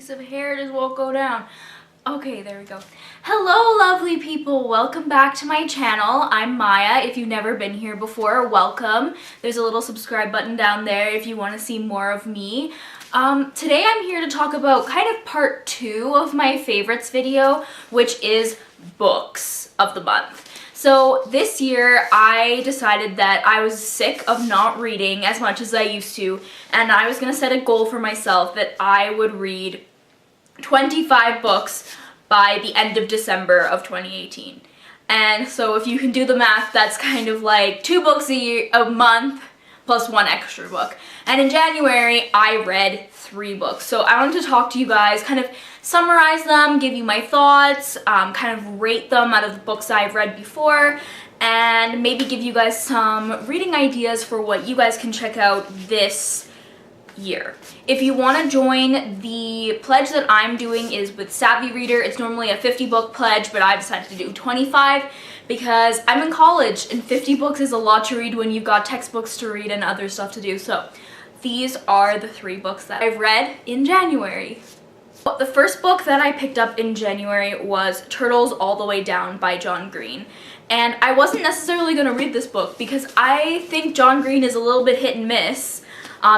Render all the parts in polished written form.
Piece of hair just won't go down. Okay, there we go. Hello, lovely people. Welcome back to my channel. I'm Maya. If you've never been here before, welcome. There's a little subscribe button down there if you want to see more of me. Today I'm here to talk about kind of part 2 of my favorites video, which is books of the month. So this year I decided that I was sick of not reading as much as I used to, and I was going to set a goal for myself that I would read 25 books by the end of December of 2018. And so if you can do the math, that's kind of like 2 books a month plus 1 extra book. And in January, I read 3 books. So I wanted to talk to you guys, kind of summarize them, give you my thoughts, kind of rate them out of the books I've read before, and maybe give you guys some reading ideas for what you guys can check out this year. If you want to join, the pledge that I'm doing is with Savvy Reader. It's normally a 50 book pledge, but I decided to do 25 because I'm in college and 50 books is a lot to read when you've got textbooks to read and other stuff to do. So these are the 3 books that I've read in January. The first book that I picked up in January was Turtles All the Way Down by John Green. And I wasn't necessarily going to read this book because I think John Green is a little bit hit and miss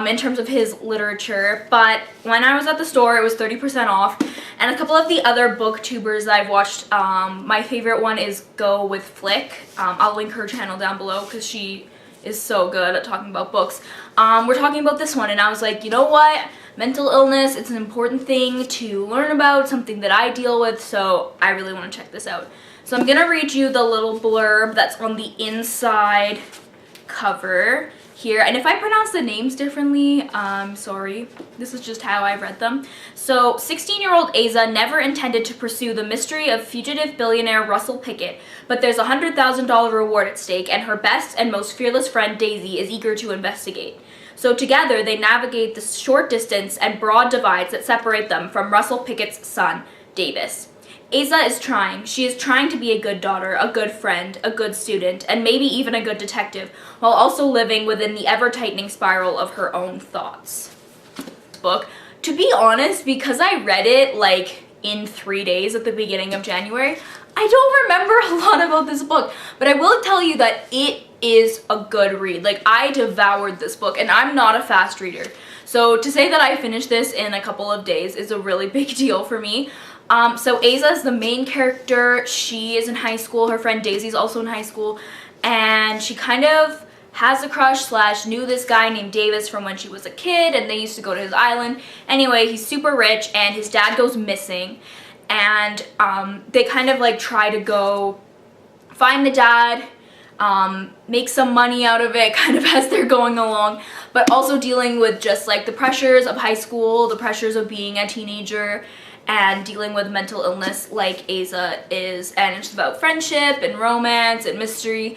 in terms of his literature, but when I was at the store it was 30% off, and a couple of the other booktubers that I've watched, my favorite one is Go with Flick. I'll link her channel down below because she is so good at talking about books. We're talking about this one and I was like, you know what? Mental illness, it's an important thing to learn about, something that I deal with, so I really want to check this out. So I'm gonna read you the little blurb that's on the inside cover here, and if I pronounce the names differently, I'm sorry. This is just how I read them. So, 16-year-old Asa never intended to pursue the mystery of fugitive billionaire Russell Pickett, but there's a $100,000 reward at stake, and her best and most fearless friend Daisy is eager to investigate. So together, they navigate the short distance and broad divides that separate them from Russell Pickett's son, Davis. Asa is trying. She is trying to be a good daughter, a good friend, a good student, and maybe even a good detective, while also living within the ever-tightening spiral of her own thoughts. Book. To be honest, because I read it like in 3 days at the beginning of January, I don't remember a lot about this book, but I will tell you that it is a good read. Like, I devoured this book, and I'm not a fast reader. So to say that I finished this in a couple of days is a really big deal for me. So Asa is the main character. She is in high school. Her friend Daisy's also in high school, and she kind of has a crush / knew this guy named Davis from when she was a kid, and they used to go to his island. Anyway, he's super rich, and his dad goes missing, and they kind of like try to go find the dad, make some money out of it kind of as they're going along, but also dealing with just like the pressures of high school, the pressures of being a teenager, and dealing with mental illness like Asa is, and it's about friendship and romance and mystery.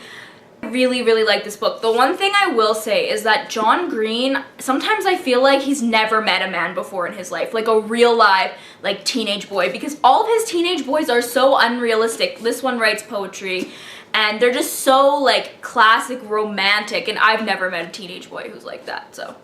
I really, really like this book. The one thing I will say is that John Green, sometimes I feel like he's never met a man before in his life, like a real live, like teenage boy, because all of his teenage boys are so unrealistic. This one writes poetry, and they're just so like classic romantic, and I've never met a teenage boy who's like that. So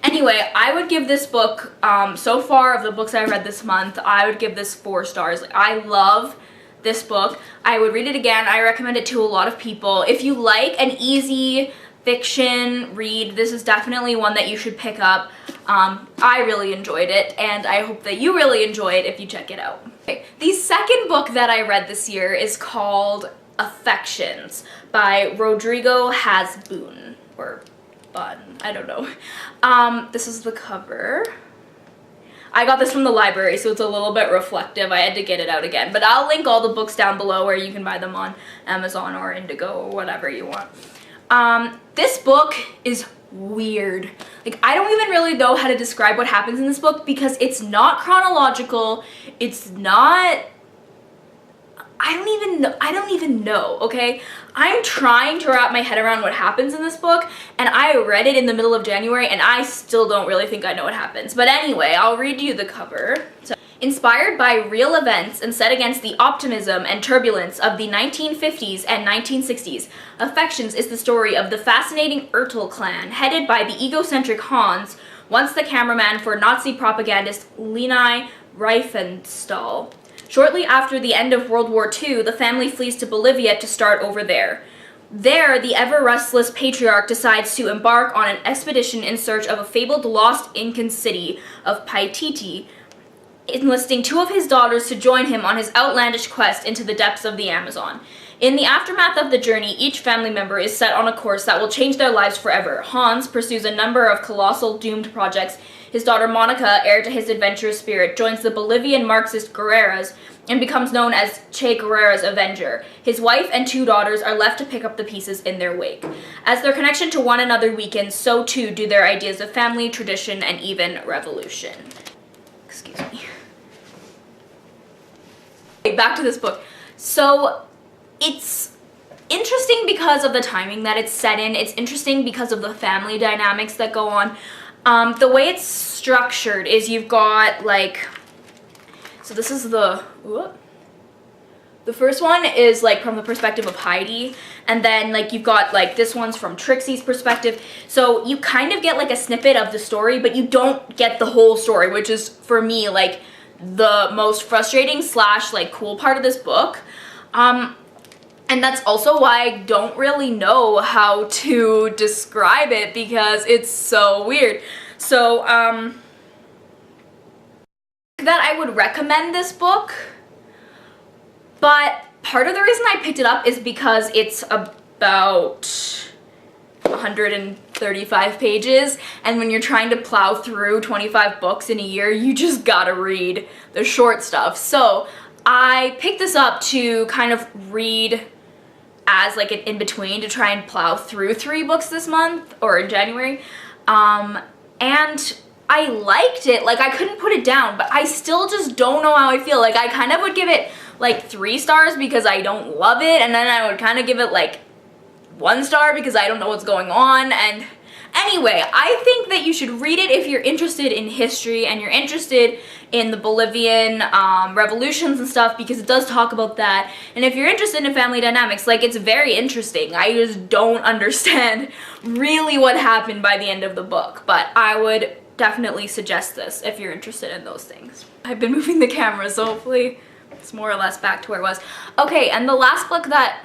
anyway, I would give this book, so far of the books I read this month, I would give this 4 stars. Like, I love this book. I would read it again. I recommend it to a lot of people. If you like an easy fiction read, this is definitely one that you should pick up. I really enjoyed it, and I hope that you really enjoy it if you check it out. Okay. The second book that I read this year is called Affections by Rodrigo Hasbun, or Bun, I don't know. This is the cover. I got this from the library, so it's a little bit reflective. I had to get it out again, but I'll link all the books down below where you can buy them on Amazon or Indigo or whatever you want. This book is weird. Like, I don't even really know how to describe what happens in this book because it's not chronological. It's not, I don't even know, okay? I'm trying to wrap my head around what happens in this book, and I read it in the middle of January, and I still don't really think I know what happens. But anyway, I'll read you the cover. So, inspired by real events and set against the optimism and turbulence of the 1950s and 1960s, Affections is the story of the fascinating Ertl clan, headed by the egocentric Hans, once the cameraman for Nazi propagandist Leonid Riefenstahl. Shortly after the end of World War II, the family flees to Bolivia to start over there. There, the ever-restless patriarch decides to embark on an expedition in search of a fabled lost Incan city of Paititi, enlisting 2 of his daughters to join him on his outlandish quest into the depths of the Amazon. In the aftermath of the journey, each family member is set on a course that will change their lives forever. Hans pursues a number of colossal doomed projects. His daughter Monica, heir to his adventurous spirit, joins the Bolivian Marxist guerrillas and becomes known as Che Guevara's Avenger. His wife and 2 daughters are left to pick up the pieces in their wake. As their connection to one another weakens, so too do their ideas of family, tradition, and even revolution. Excuse me. Okay, back to this book. So, it's interesting because of the timing that it's set in. It's interesting because of the family dynamics that go on. The way it's structured is you've got, like, so this is the first one is, like, from the perspective of Heidi, and then, like, you've got, like, this one's from Trixie's perspective. So you kind of get, like, a snippet of the story, but you don't get the whole story, which is, for me, like, the most frustrating / like, cool part of this book. And that's also why I don't really know how to describe it, because it's so weird. So, that I would recommend this book, but part of the reason I picked it up is because it's about 135 pages, and when you're trying to plow through 25 books in a year, you just gotta read the short stuff. So, I picked this up to kind of read as like an in-between to try and plow through 3 books this month, or in January, and I liked it. Like, I couldn't put it down, but I still just don't know how I feel. Like, I kind of would give it like 3 stars because I don't love it, and then I would kind of give it like 1 star because I don't know what's going on. And anyway, I think that you should read it if you're interested in history and you're interested in the Bolivian revolutions and stuff, because it does talk about that. And if you're interested in family dynamics, like, it's very interesting. I just don't understand really what happened by the end of the book, but I would definitely suggest this if you're interested in those things. I've been moving the camera, so hopefully it's more or less back to where it was. Okay, and the last book that...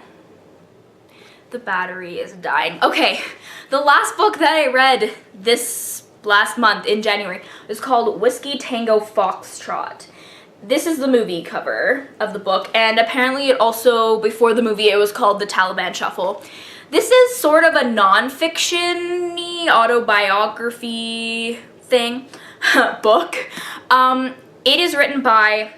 the battery is dying. Okay, the last book that I read this last month in January is called Whiskey Tango Foxtrot. This is the movie cover of the book, and apparently it also, before the movie, it was called The Taliban Shuffle. This is sort of a non-fiction-y autobiography thing, book. It is written by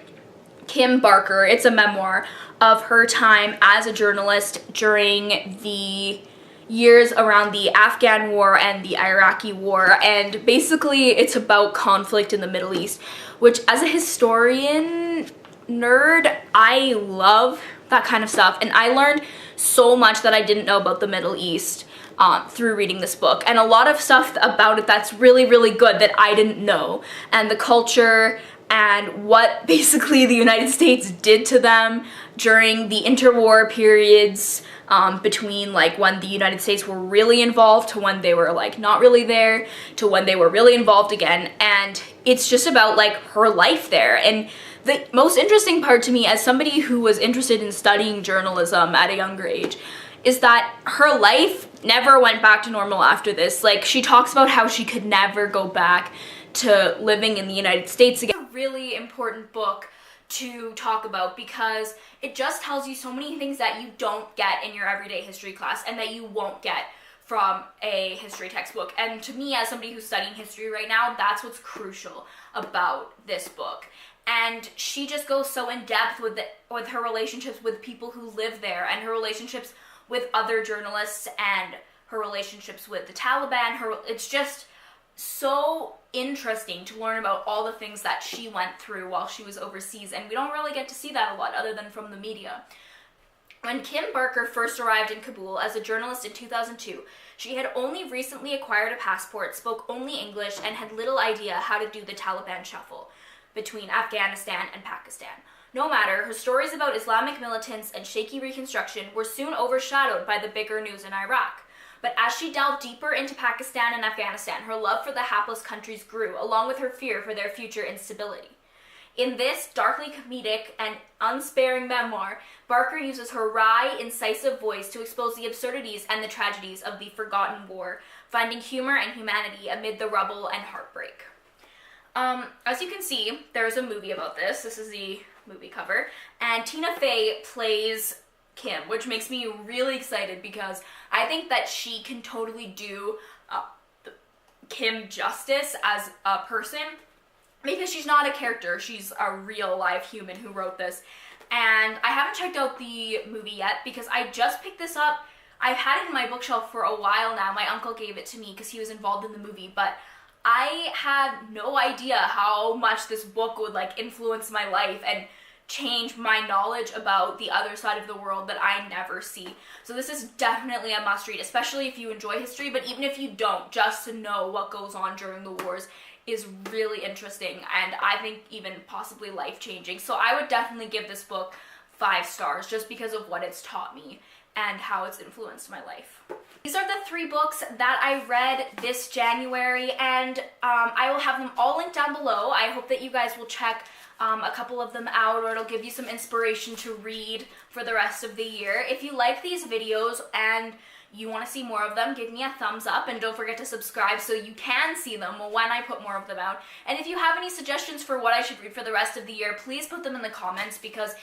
Kim Barker. It's a memoir of her time as a journalist during the years around the Afghan war and the Iraqi war, and basically it's about conflict in the Middle East, which, as a historian nerd, I love that kind of stuff, and I learned so much that I didn't know about the Middle East through reading this book, and a lot of stuff about it that's really, really good that I didn't know, and the culture and what basically the United States did to them during the interwar periods, between like when the United States were really involved to when they were like not really there to when they were really involved again. And it's just about like her life there. And the most interesting part to me, as somebody who was interested in studying journalism at a younger age, is that her life never went back to normal after this. Like, she talks about how she could never go back to living in the United States again. It's a really important book to talk about because it just tells you so many things that you don't get in your everyday history class and that you won't get from a history textbook. And to me, as somebody who's studying history right now, that's what's crucial about this book. And she just goes so in depth with her relationships with people who live there, and her relationships with other journalists, and her relationships with the Taliban. It's just so interesting to learn about all the things that she went through while she was overseas, and we don't really get to see that a lot other than from the media. When Kim Barker first arrived in Kabul as a journalist in 2002, she had only recently acquired a passport, spoke only English, and had little idea how to do the Taliban shuffle between Afghanistan and Pakistan. No matter, her stories about Islamic militants and shaky reconstruction were soon overshadowed by the bigger news in Iraq. But as she delved deeper into Pakistan and Afghanistan, her love for the hapless countries grew, along with her fear for their future instability. In this darkly comedic and unsparing memoir, Barker uses her wry, incisive voice to expose the absurdities and the tragedies of the forgotten war, finding humor and humanity amid the rubble and heartbreak. As you can see, there's a movie about this. This is the movie cover. And Tina Fey plays Kim, which makes me really excited because I think that she can totally do Kim justice as a person, because she's not a character, she's a real live human who wrote this. And I haven't checked out the movie yet because I just picked this up. I've had it in my bookshelf for a while now. My uncle gave it to me because he was involved in the movie, but I had no idea how much this book would like influence my life and change my knowledge about the other side of the world that I never see. So this is definitely a must read, especially if you enjoy history, but even if you don't, just to know what goes on during the wars is really interesting, and I think even possibly life-changing. So I would definitely give this book 5 stars just because of what it's taught me and how it's influenced my life. These are the 3 books that I read this January, and I will have them all linked down below. I hope that you guys will check a couple of them out, or it'll give you some inspiration to read for the rest of the year. If you like these videos and you want to see more of them, give me a thumbs up, and don't forget to subscribe so you can see them when I put more of them out. And if you have any suggestions for what I should read for the rest of the year, please put them in the comments, because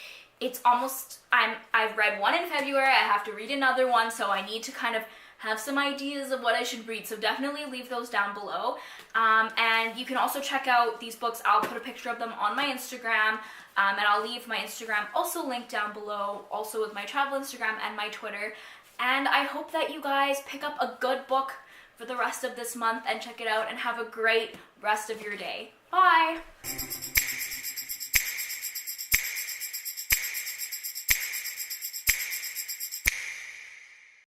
it's almost, I've read one in February, I have to read another one, so I need to kind of have some ideas of what I should read, so definitely leave those down below. And you can also check out these books. I'll put a picture of them on my Instagram, and I'll leave my Instagram also linked down below, also with my travel Instagram and my Twitter. And I hope that you guys pick up a good book for the rest of this month and check it out, and have a great rest of your day. Bye!